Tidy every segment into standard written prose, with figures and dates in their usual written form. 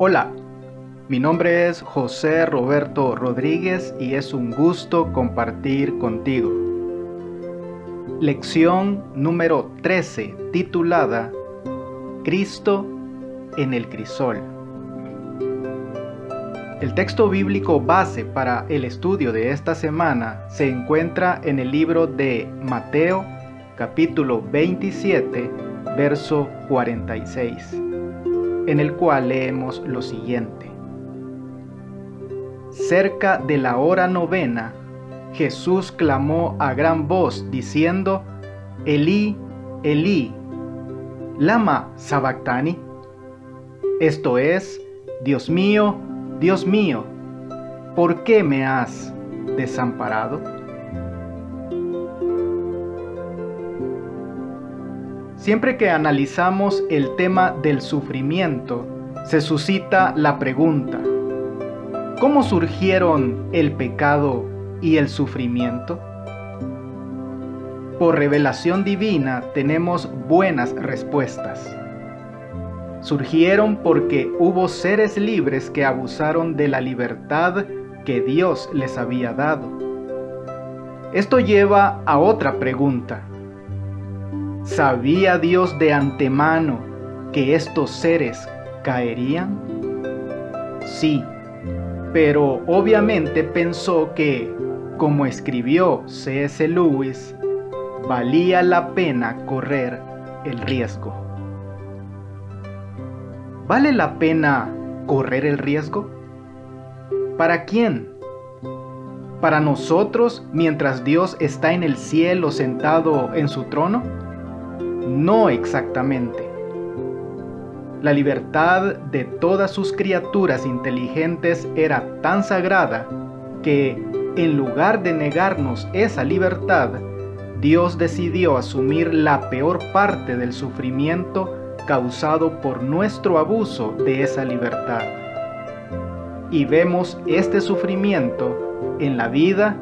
Hola, mi nombre es José Roberto Rodríguez y es un gusto compartir contigo. Lección número 13, titulada Cristo en el crisol. El texto bíblico base para el estudio de esta semana se encuentra en el libro de Mateo, capítulo 27, verso 46, en el cual leemos lo siguiente. Cerca de la hora novena, Jesús clamó a gran voz diciendo: Elí, Elí, lama sabactani. Esto es: Dios mío, ¿por qué me has desamparado? Siempre que analizamos el tema del sufrimiento, se suscita la pregunta: ¿cómo surgieron el pecado y el sufrimiento? Por revelación divina tenemos buenas respuestas. Surgieron porque hubo seres libres que abusaron de la libertad que Dios les había dado. Esto lleva a otra pregunta. ¿Sabía Dios de antemano que estos seres caerían? Sí, pero obviamente pensó que, como escribió C.S. Lewis, valía la pena correr el riesgo. ¿Vale la pena correr el riesgo? ¿Para quién? ¿Para nosotros mientras Dios está en el cielo sentado en su trono? No exactamente. La libertad de todas sus criaturas inteligentes era tan sagrada que, en lugar de negarnos esa libertad, Dios decidió asumir la peor parte del sufrimiento causado por nuestro abuso de esa libertad. Y vemos este sufrimiento en la vida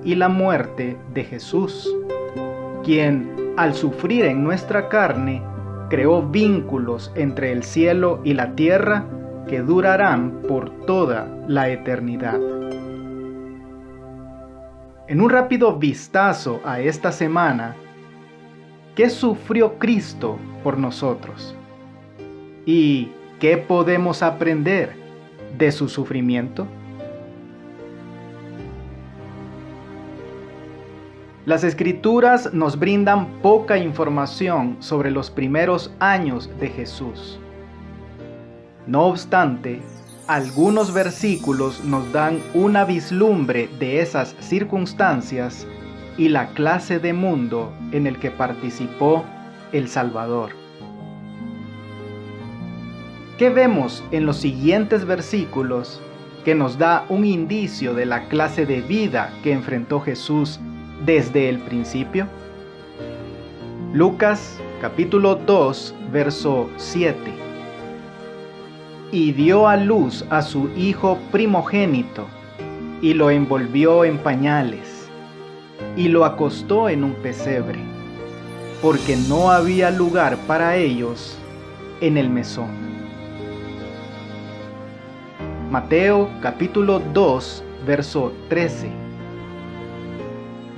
y la muerte de Jesús, quien, al sufrir en nuestra carne, creó vínculos entre el cielo y la tierra que durarán por toda la eternidad. En un rápido vistazo a esta semana, ¿qué sufrió Cristo por nosotros? ¿Y qué podemos aprender de su sufrimiento? Las Escrituras nos brindan poca información sobre los primeros años de Jesús. No obstante, algunos versículos nos dan una vislumbre de esas circunstancias y la clase de mundo en el que participó el Salvador. ¿Qué vemos en los siguientes versículos que nos da un indicio de la clase de vida que enfrentó Jesús desde el principio? Lucas capítulo 2, verso 7. Y dio a luz a su hijo primogénito, y lo envolvió en pañales, y lo acostó en un pesebre, porque no había lugar para ellos en el mesón. Mateo capítulo 2, verso 13.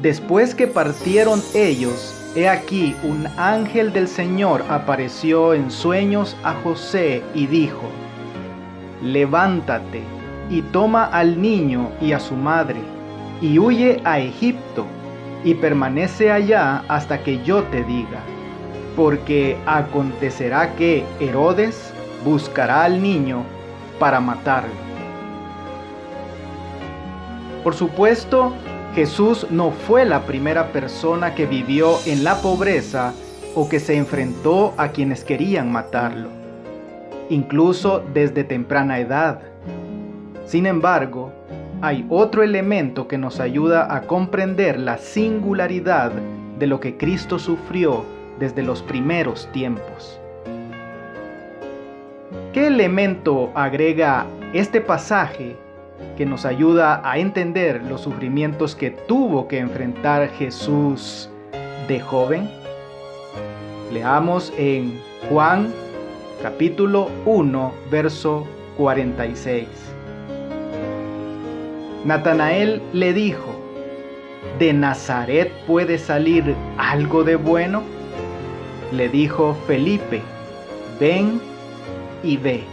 Después que partieron ellos, he aquí un ángel del Señor apareció en sueños a José y dijo: Levántate y toma al niño y a su madre, y huye a Egipto, y permanece allá hasta que yo te diga, porque acontecerá que Herodes buscará al niño para matarlo. Por supuesto, Jesús no fue la primera persona que vivió en la pobreza o que se enfrentó a quienes querían matarlo, incluso desde temprana edad. Sin embargo, hay otro elemento que nos ayuda a comprender la singularidad de lo que Cristo sufrió desde los primeros tiempos. ¿Qué elemento agrega este pasaje que nos ayuda a entender los sufrimientos que tuvo que enfrentar Jesús de joven? Leamos en Juan capítulo 1, verso 46. Natanael le dijo: ¿de Nazaret puede salir algo de bueno? Le dijo Felipe: ven y ve.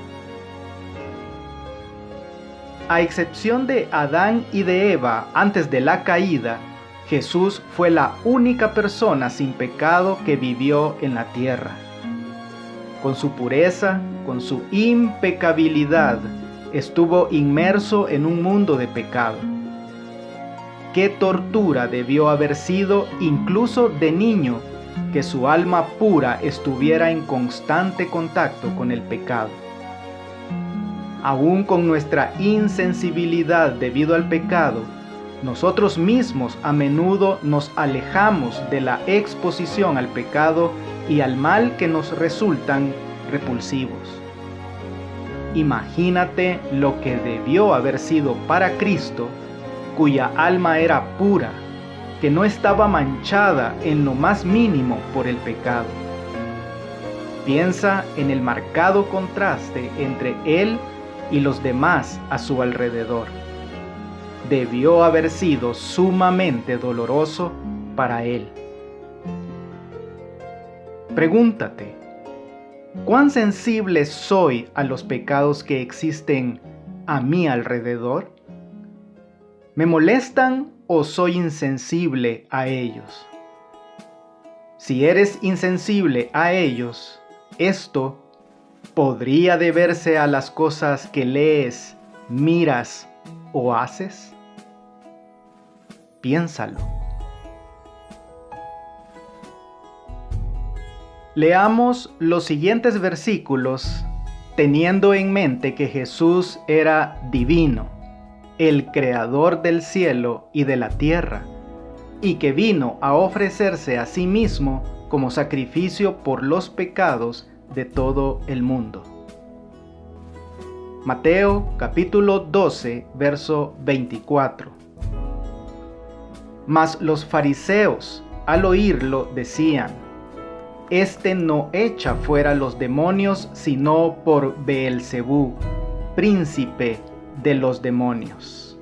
A excepción de Adán y de Eva antes de la caída, Jesús fue la única persona sin pecado que vivió en la tierra. Con su pureza, con su impecabilidad, estuvo inmerso en un mundo de pecado. Qué tortura debió haber sido, incluso de niño, que su alma pura estuviera en constante contacto con el pecado. Aún con nuestra insensibilidad debido al pecado, nosotros mismos a menudo nos alejamos de la exposición al pecado y al mal que nos resultan repulsivos. Imagínate lo que debió haber sido para Cristo, cuya alma era pura, que no estaba manchada en lo más mínimo por el pecado. Piensa en el marcado contraste entre Él y los demás a su alrededor. Debió haber sido sumamente doloroso para Él. Pregúntate: ¿cuán sensible soy a los pecados que existen a mi alrededor? ¿Me molestan o soy insensible a ellos? Si eres insensible a ellos, esto podría deberse a las cosas que lees, miras o haces. Piénsalo. Leamos los siguientes versículos teniendo en mente que Jesús era divino, el creador del cielo y de la tierra, y que vino a ofrecerse a sí mismo como sacrificio por los pecados de todo el mundo. Mateo capítulo 12, verso 24. Mas los fariseos, al oírlo, decían: Este no echa fuera los demonios, sino por Beelzebú, príncipe de los demonios.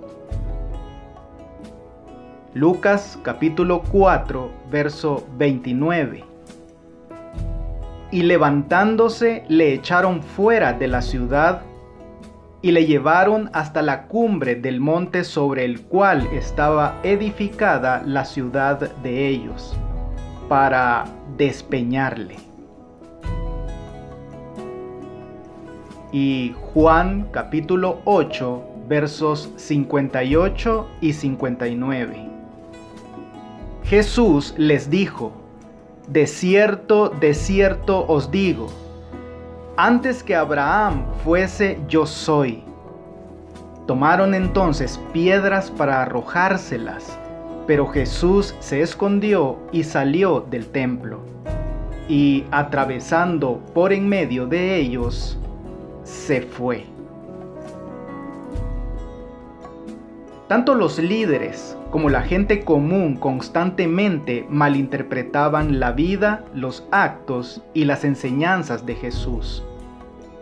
Lucas capítulo 4, verso 29. Y levantándose le echaron fuera de la ciudad y le llevaron hasta la cumbre del monte sobre el cual estaba edificada la ciudad de ellos, para despeñarle. Y Juan capítulo 8, versos 58 y 59. Jesús les dijo: De cierto, os digo, antes que Abraham fuese, yo soy. Tomaron entonces piedras para arrojárselas, pero Jesús se escondió y salió del templo, y atravesando por en medio de ellos, se fue. Tanto los líderes como la gente común constantemente malinterpretaban la vida, los actos y las enseñanzas de Jesús,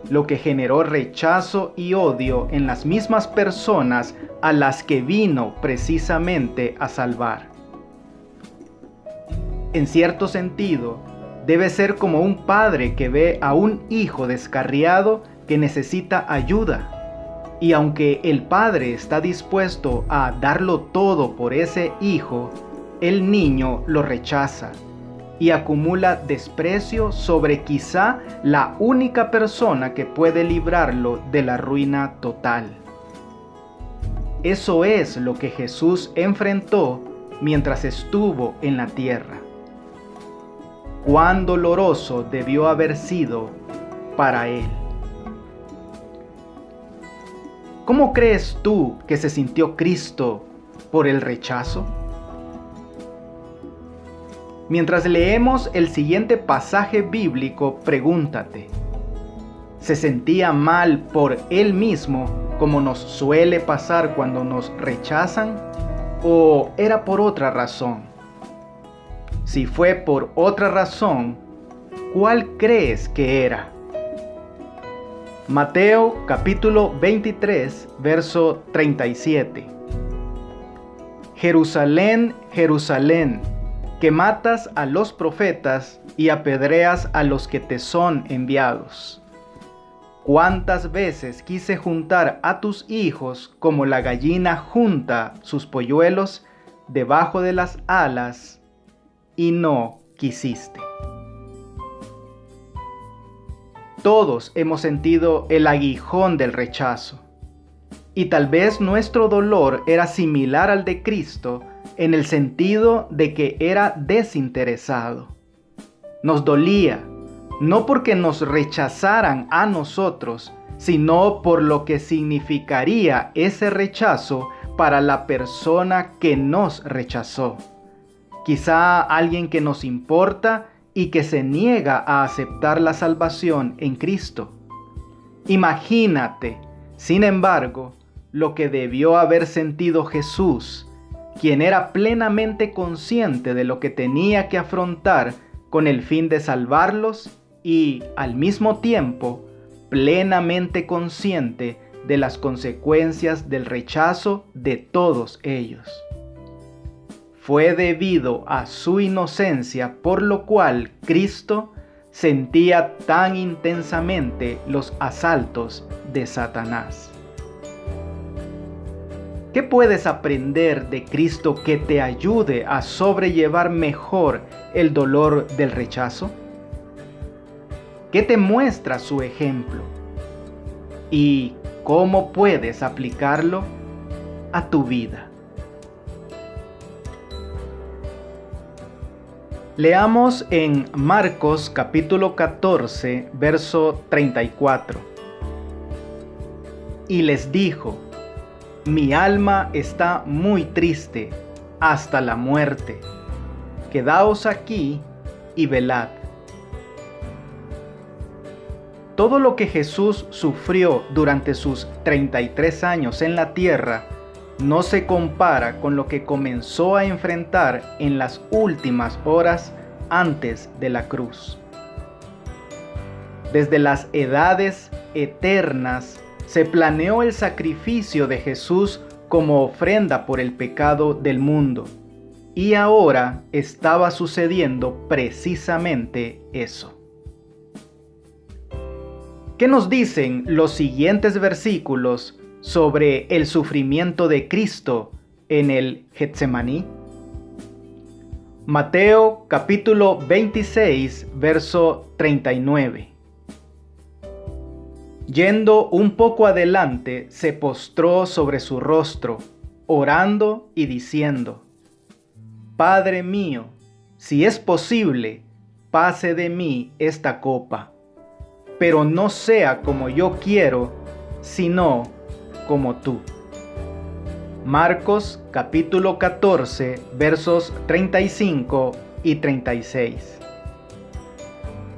lo que generó rechazo y odio en las mismas personas a las que vino precisamente a salvar. En cierto sentido, debe ser como un padre que ve a un hijo descarriado que necesita ayuda. Y aunque el padre está dispuesto a darlo todo por ese hijo, el niño lo rechaza y acumula desprecio sobre quizá la única persona que puede librarlo de la ruina total. Eso es lo que Jesús enfrentó mientras estuvo en la tierra. Cuán doloroso debió haber sido para él. ¿Cómo crees tú que se sintió Cristo por el rechazo? Mientras leemos el siguiente pasaje bíblico, pregúntate: ¿se sentía mal por él mismo, como nos suele pasar cuando nos rechazan? ¿O era por otra razón? Si fue por otra razón, ¿cuál crees que era? Mateo capítulo 23, verso 37. Jerusalén, Jerusalén, que matas a los profetas y apedreas a los que te son enviados. ¿Cuántas veces quise juntar a tus hijos como la gallina junta sus polluelos debajo de las alas, y no quisiste? Todos hemos sentido el aguijón del rechazo, y tal vez nuestro dolor era similar al de Cristo en el sentido de que era desinteresado. Nos dolía, no porque nos rechazaran a nosotros, sino por lo que significaría ese rechazo para la persona que nos rechazó. Quizá alguien que nos importa y que se niega a aceptar la salvación en Cristo. Imagínate, sin embargo, lo que debió haber sentido Jesús, quien era plenamente consciente de lo que tenía que afrontar con el fin de salvarlos y, al mismo tiempo, plenamente consciente de las consecuencias del rechazo de todos ellos. Fue debido a su inocencia por lo cual Cristo sentía tan intensamente los asaltos de Satanás. ¿Qué puedes aprender de Cristo que te ayude a sobrellevar mejor el dolor del rechazo? ¿Qué te muestra su ejemplo? ¿Y cómo puedes aplicarlo a tu vida? Leamos en Marcos capítulo 14, verso 34. Y les dijo: mi alma está muy triste hasta la muerte. Quedaos aquí y velad. Todo lo que Jesús sufrió durante sus 33 años en la tierra no se compara con lo que comenzó a enfrentar en las últimas horas antes de la cruz. Desde las edades eternas se planeó el sacrificio de Jesús como ofrenda por el pecado del mundo, y ahora estaba sucediendo precisamente eso. ¿Qué nos dicen los siguientes versículos sobre el sufrimiento de Cristo en el Getsemaní? Mateo capítulo 26, verso 39. Yendo un poco adelante, se postró sobre su rostro, orando y diciendo: Padre mío, si es posible, pase de mí esta copa, pero no sea como yo quiero, sino como tú. Marcos capítulo 14, versos 35 y 36.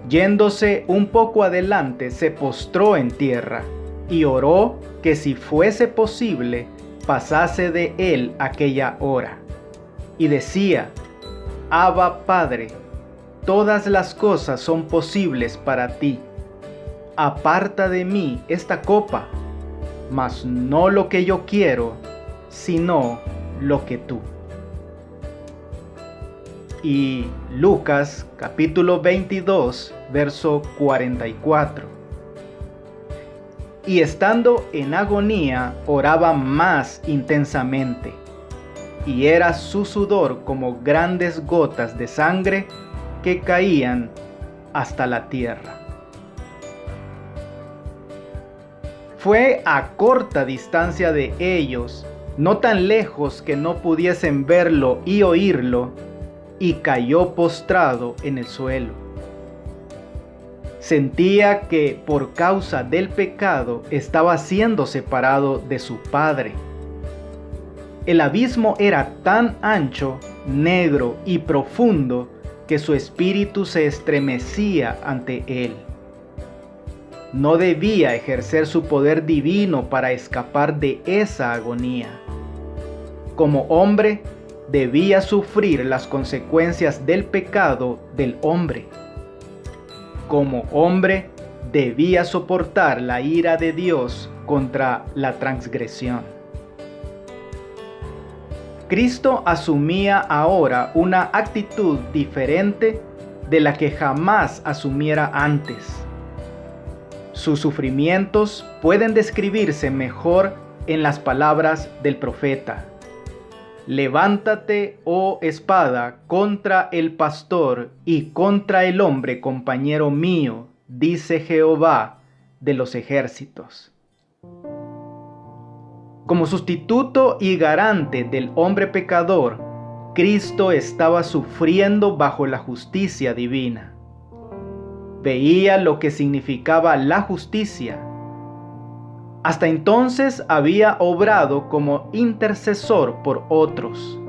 Yéndose un poco adelante, se postró en tierra y oró que si fuese posible, pasase de él aquella hora. Y decía: Abba, Padre, todas las cosas son posibles para ti. Aparta de mí esta copa, mas no lo que yo quiero, sino lo que tú. Y Lucas capítulo 22, verso 44. Y estando en agonía, oraba más intensamente, y era su sudor como grandes gotas de sangre que caían hasta la tierra. Fue a corta distancia de ellos, no tan lejos que no pudiesen verlo y oírlo, y cayó postrado en el suelo. Sentía que por causa del pecado estaba siendo separado de su Padre. El abismo era tan ancho, negro y profundo que su espíritu se estremecía ante él. No debía ejercer su poder divino para escapar de esa agonía. Como hombre, debía sufrir las consecuencias del pecado del hombre. Como hombre, debía soportar la ira de Dios contra la transgresión. Cristo asumía ahora una actitud diferente de la que jamás asumiera antes. Sus sufrimientos pueden describirse mejor en las palabras del profeta: levántate, oh espada, contra el pastor y contra el hombre compañero mío, dice Jehová de los ejércitos. Como sustituto y garante del hombre pecador, Cristo estaba sufriendo bajo la justicia divina. Veía lo que significaba la justicia. Hasta entonces había obrado como intercesor por otros.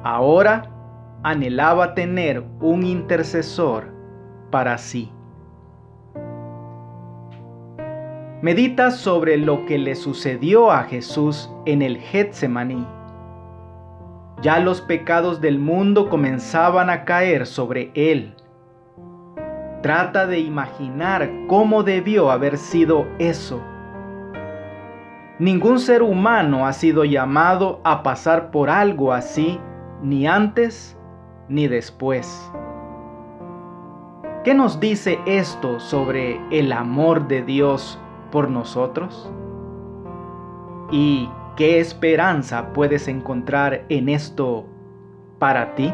Ahora anhelaba tener un intercesor para sí. Medita sobre lo que le sucedió a Jesús en el Getsemaní. Ya los pecados del mundo comenzaban a caer sobre él. Trata de imaginar cómo debió haber sido eso. Ningún ser humano ha sido llamado a pasar por algo así, ni antes ni después. ¿Qué nos dice esto sobre el amor de Dios por nosotros? ¿Y qué esperanza puedes encontrar en esto para ti?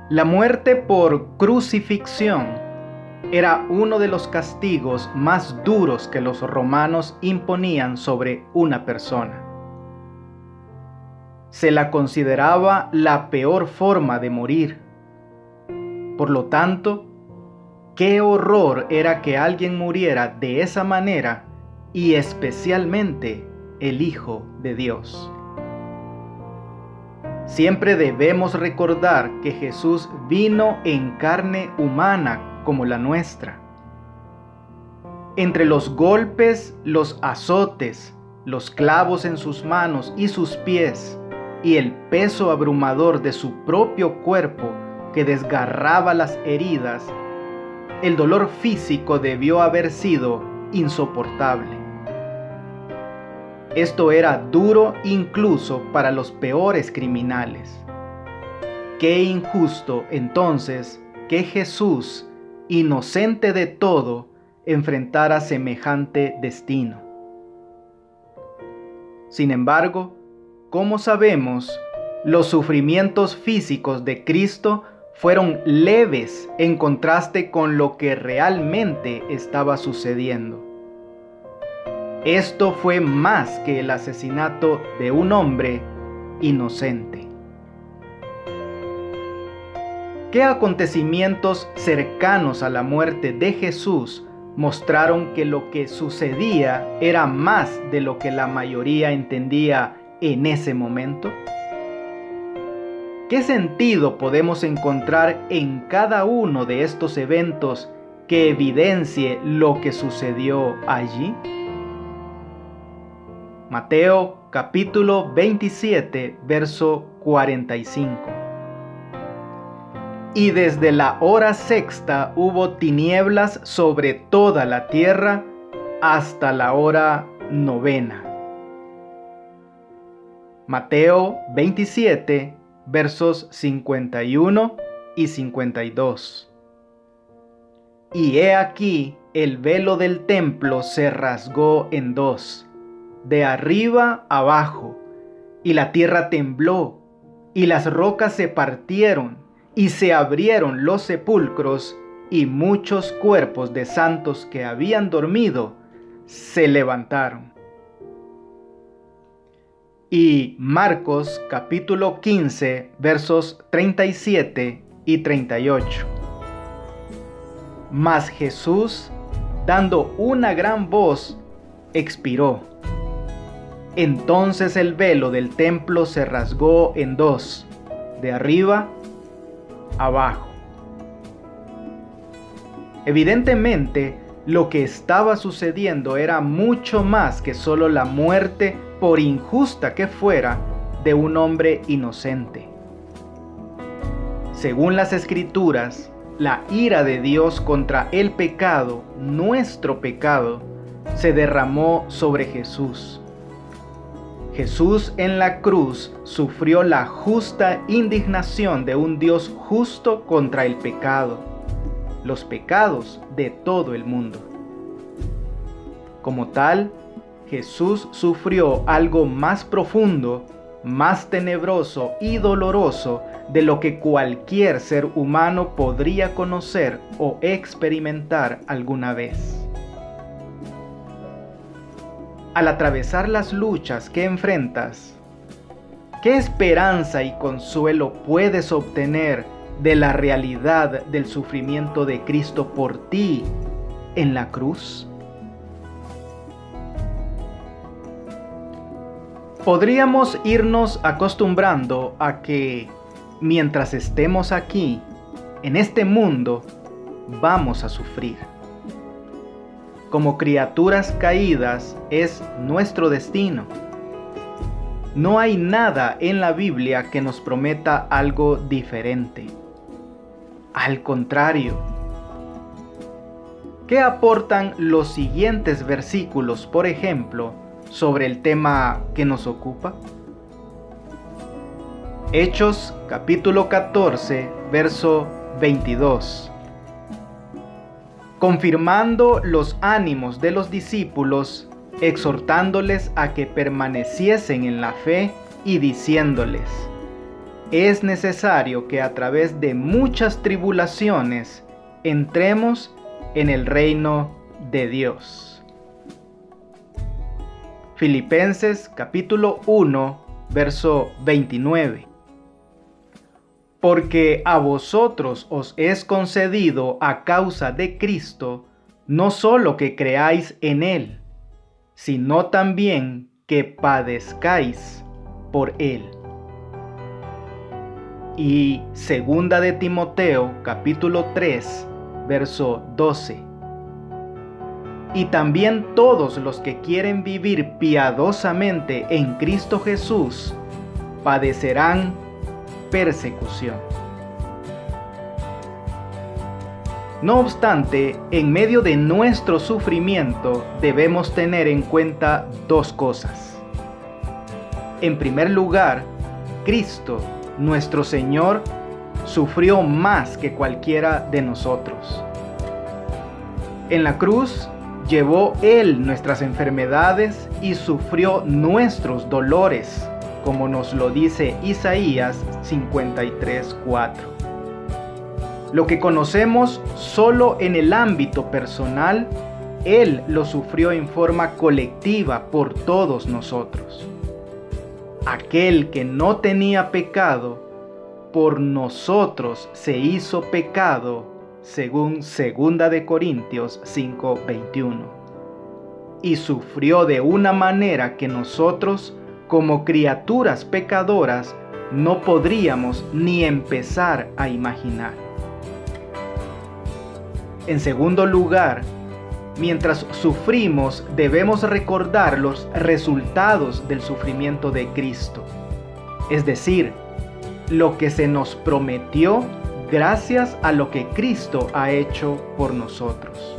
La muerte por crucifixión era uno de los castigos más duros que los romanos imponían sobre una persona. Se la consideraba la peor forma de morir. Por lo tanto, qué horror era que alguien muriera de esa manera, y especialmente el Hijo de Dios. Siempre debemos recordar que Jesús vino en carne humana como la nuestra. Entre los golpes, los azotes, los clavos en sus manos y sus pies, y el peso abrumador de su propio cuerpo que desgarraba las heridas, el dolor físico debió haber sido insoportable. Esto era duro incluso para los peores criminales. Qué injusto entonces que Jesús, inocente de todo, enfrentara semejante destino. Sin embargo, como sabemos, los sufrimientos físicos de Cristo fueron leves en contraste con lo que realmente estaba sucediendo. Esto fue más que el asesinato de un hombre inocente. ¿Qué acontecimientos cercanos a la muerte de Jesús mostraron que lo que sucedía era más de lo que la mayoría entendía en ese momento? ¿Qué sentido podemos encontrar en cada uno de estos eventos que evidencie lo que sucedió allí? Mateo capítulo 27, verso 45. Y desde la hora sexta hubo tinieblas sobre toda la tierra hasta la hora novena. Mateo 27, versos 51 y 52. Y he aquí el velo del templo se rasgó en dos, de arriba abajo, y la tierra tembló, y las rocas se partieron, y se abrieron los sepulcros, y muchos cuerpos de santos que habían dormido se levantaron. Y Marcos capítulo 15, versos 37 y 38. Mas Jesús, dando una gran voz, expiró. Entonces el velo del templo se rasgó en dos, de arriba abajo. Evidentemente, lo que estaba sucediendo era mucho más que solo la muerte, por injusta que fuera, de un hombre inocente. Según las Escrituras, la ira de Dios contra el pecado, nuestro pecado, se derramó sobre Jesús. Jesús en la cruz sufrió la justa indignación de un Dios justo contra el pecado, los pecados de todo el mundo. Como tal, Jesús sufrió algo más profundo, más tenebroso y doloroso de lo que cualquier ser humano podría conocer o experimentar alguna vez. Al atravesar las luchas que enfrentas, ¿qué esperanza y consuelo puedes obtener de la realidad del sufrimiento de Cristo por ti en la cruz? Podríamos irnos acostumbrando a que, mientras estemos aquí, en este mundo, vamos a sufrir. Como criaturas caídas es nuestro destino. No hay nada en la Biblia que nos prometa algo diferente. Al contrario, ¿qué aportan los siguientes versículos, por ejemplo, sobre el tema que nos ocupa? Hechos capítulo 14, verso 22. Confirmando los ánimos de los discípulos, exhortándoles a que permaneciesen en la fe y diciéndoles: es necesario que a través de muchas tribulaciones entremos en el reino de Dios. Filipenses capítulo 1, verso 29. Porque a vosotros os es concedido a causa de Cristo, no solo que creáis en Él, sino también que padezcáis por Él. Y segunda de Timoteo, capítulo 3, verso 12. Y también todos los que quieren vivir piadosamente en Cristo Jesús, padecerán persecución. No obstante, en medio de nuestro sufrimiento debemos tener en cuenta dos cosas. En primer lugar, Cristo, nuestro Señor, sufrió más que cualquiera de nosotros. En la cruz llevó Él nuestras enfermedades y sufrió nuestros dolores, como nos lo dice Isaías 53:4. Lo que conocemos solo en el ámbito personal, Él lo sufrió en forma colectiva por todos nosotros. Aquel que no tenía pecado, por nosotros se hizo pecado, según 2 de Corintios 5:21. Y sufrió de una manera que nosotros, como criaturas pecadoras, no podríamos ni empezar a imaginar. En segundo lugar, mientras sufrimos, debemos recordar los resultados del sufrimiento de Cristo, es decir, lo que se nos prometió gracias a lo que Cristo ha hecho por nosotros.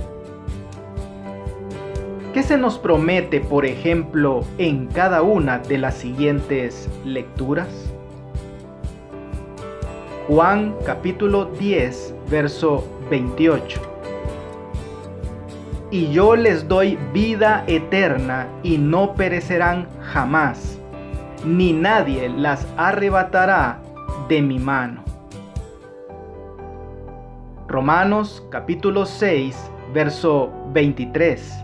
¿Qué se nos promete, por ejemplo, en cada una de las siguientes lecturas? Juan capítulo 10, verso 28. Y yo les doy vida eterna y no perecerán jamás, ni nadie las arrebatará de mi mano. Romanos capítulo 6, verso 23.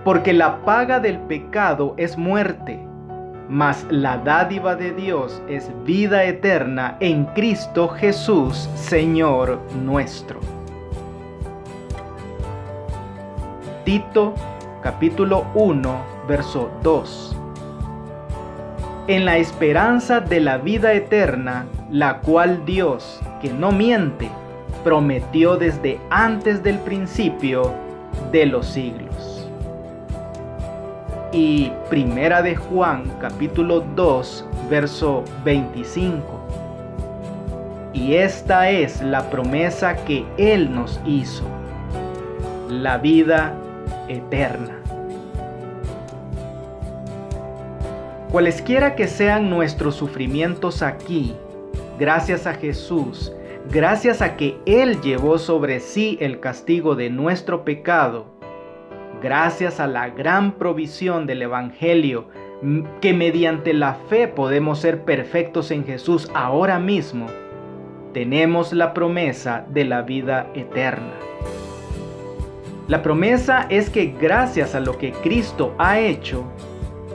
Porque la paga del pecado es muerte, mas la dádiva de Dios es vida eterna en Cristo Jesús, Señor nuestro. Tito, capítulo 1, verso 2. En la esperanza de la vida eterna, la cual Dios, que no miente, prometió desde antes del principio de los siglos. Y Primera de Juan, capítulo 2, verso 25. Y esta es la promesa que Él nos hizo: la vida eterna. Cualesquiera que sean nuestros sufrimientos aquí, gracias a Jesús, gracias a que Él llevó sobre sí el castigo de nuestro pecado, gracias a la gran provisión del Evangelio, que mediante la fe podemos ser perfectos en Jesús ahora mismo, tenemos la promesa de la vida eterna. La promesa es que gracias a lo que Cristo ha hecho,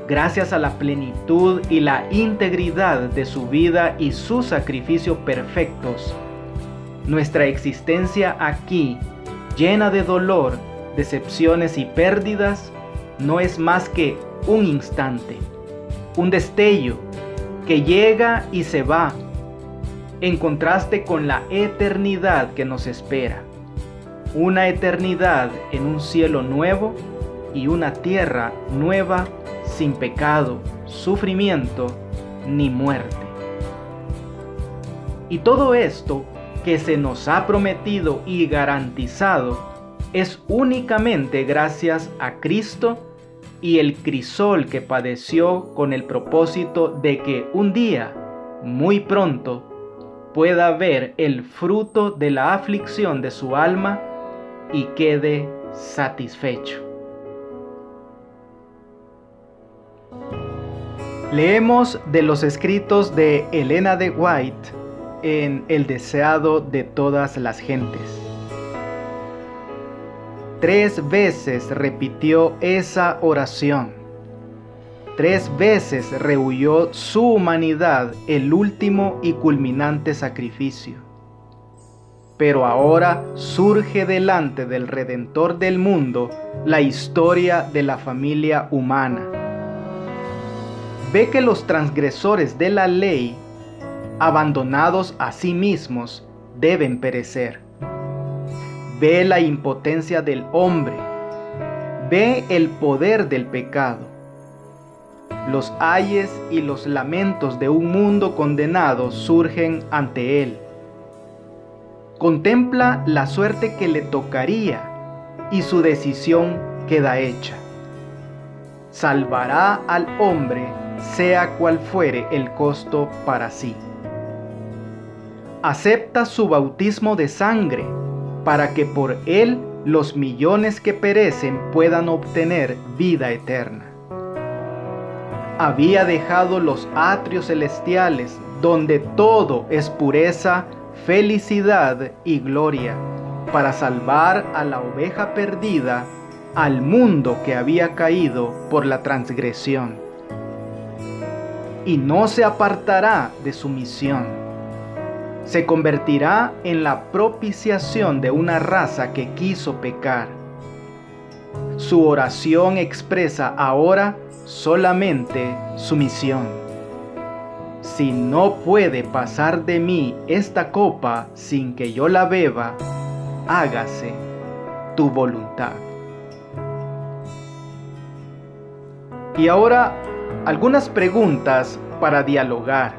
gracias a la plenitud y la integridad de su vida y su sacrificio perfectos, nuestra existencia aquí, llena de dolor, decepciones y pérdidas, no es más que un instante, un destello que llega y se va, en contraste con la eternidad que nos espera. Una eternidad en un cielo nuevo y una tierra nueva, sin pecado, sufrimiento ni muerte. Y todo esto que se nos ha prometido y garantizado es únicamente gracias a Cristo y el crisol que padeció, con el propósito de que un día, muy pronto, pueda ver el fruto de la aflicción de su alma y quede satisfecho. Leemos de los escritos de Elena de White en El deseado de todas las gentes. 3 veces repitió esa oración. 3 veces rehuyó su humanidad el último y culminante sacrificio. Pero ahora surge delante del Redentor del mundo la historia de la familia humana. Ve que los transgresores de la ley, abandonados a sí mismos, deben perecer. Ve la impotencia del hombre. Ve el poder del pecado. Los ayes y los lamentos de un mundo condenado surgen ante él. Contempla la suerte que le tocaría y su decisión queda hecha. Salvará al hombre, sea cual fuere el costo para sí. Acepta su bautismo de sangre para que por él los millones que perecen puedan obtener vida eterna. Había dejado los atrios celestiales, donde todo es pureza, felicidad y gloria, para salvar a la oveja perdida, al mundo que había caído por la transgresión. Y no se apartará de su misión. Se convertirá en la propiciación de una raza que quiso pecar. Su oración expresa ahora solamente su misión. Si no puede pasar de mí esta copa sin que yo la beba, hágase tu voluntad. Y ahora, algunas preguntas para dialogar.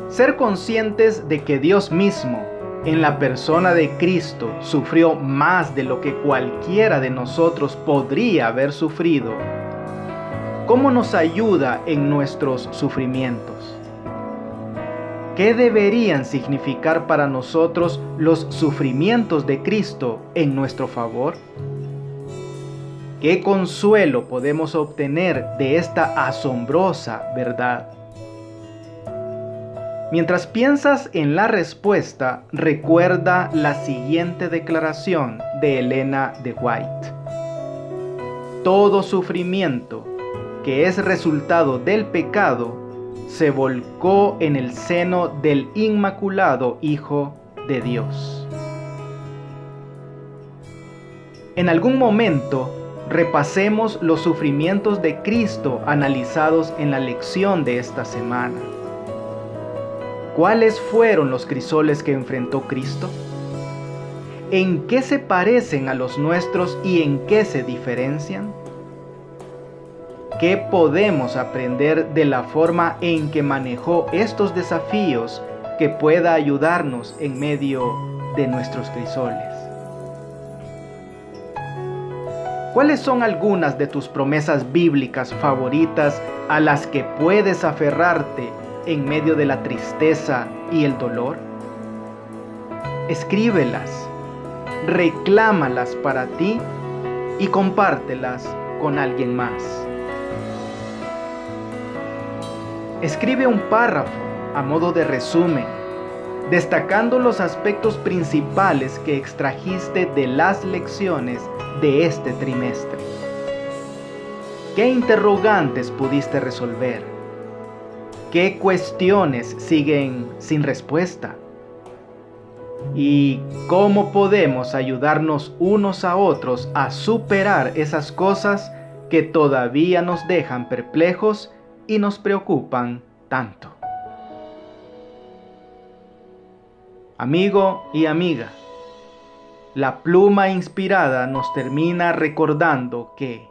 Ser conscientes de que Dios mismo, en la persona de Cristo, sufrió más de lo que cualquiera de nosotros podría haber sufrido. ¿Cómo nos ayuda en nuestros sufrimientos? ¿Qué deberían significar para nosotros los sufrimientos de Cristo en nuestro favor? ¿Qué consuelo podemos obtener de esta asombrosa verdad? Mientras piensas en la respuesta, recuerda la siguiente declaración de Elena de White. Todo sufrimiento que es resultado del pecado se volcó en el seno del Inmaculado Hijo de Dios. En algún momento, repasemos los sufrimientos de Cristo analizados en la lección de esta semana. ¿Cuáles fueron los crisoles que enfrentó Cristo? ¿En qué se parecen a los nuestros y en qué se diferencian? ¿Qué podemos aprender de la forma en que manejó estos desafíos que pueda ayudarnos en medio de nuestros crisoles. ¿Cuáles son algunas de tus promesas bíblicas favoritas a las que puedes aferrarte en medio de la tristeza y el dolor? Escríbelas, reclámalas para ti y compártelas con alguien más. Escribe un párrafo a modo de resumen, destacando los aspectos principales que extrajiste de las lecciones de este trimestre. ¿Qué interrogantes pudiste resolver? ¿Qué cuestiones siguen sin respuesta? ¿Y cómo podemos ayudarnos unos a otros a superar esas cosas que todavía nos dejan perplejos y nos preocupan tanto? Amigo y amiga, la pluma inspirada nos termina recordando que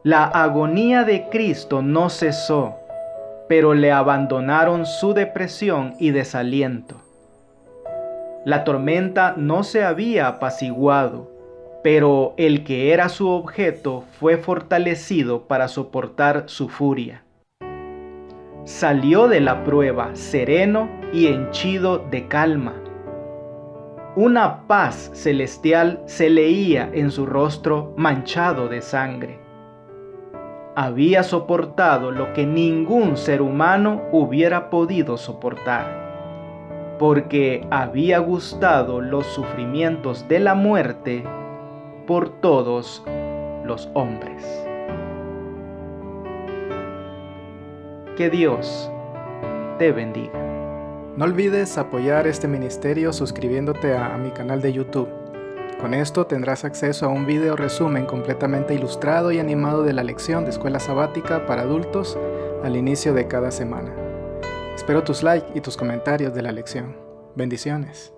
la agonía de Cristo no cesó, pero le abandonaron su depresión y desaliento. La tormenta no se había apaciguado, pero el que era su objeto fue fortalecido para soportar su furia. Salió de la prueba sereno y henchido de calma. Una paz celestial se leía en su rostro manchado de sangre. Había soportado lo que ningún ser humano hubiera podido soportar, porque había gustado los sufrimientos de la muerte por todos los hombres. Que Dios te bendiga. No olvides apoyar este ministerio suscribiéndote a mi canal de YouTube. Con esto tendrás acceso a un video resumen completamente ilustrado y animado de la lección de escuela sabática para adultos al inicio de cada semana. Espero tus likes y tus comentarios de la lección. Bendiciones.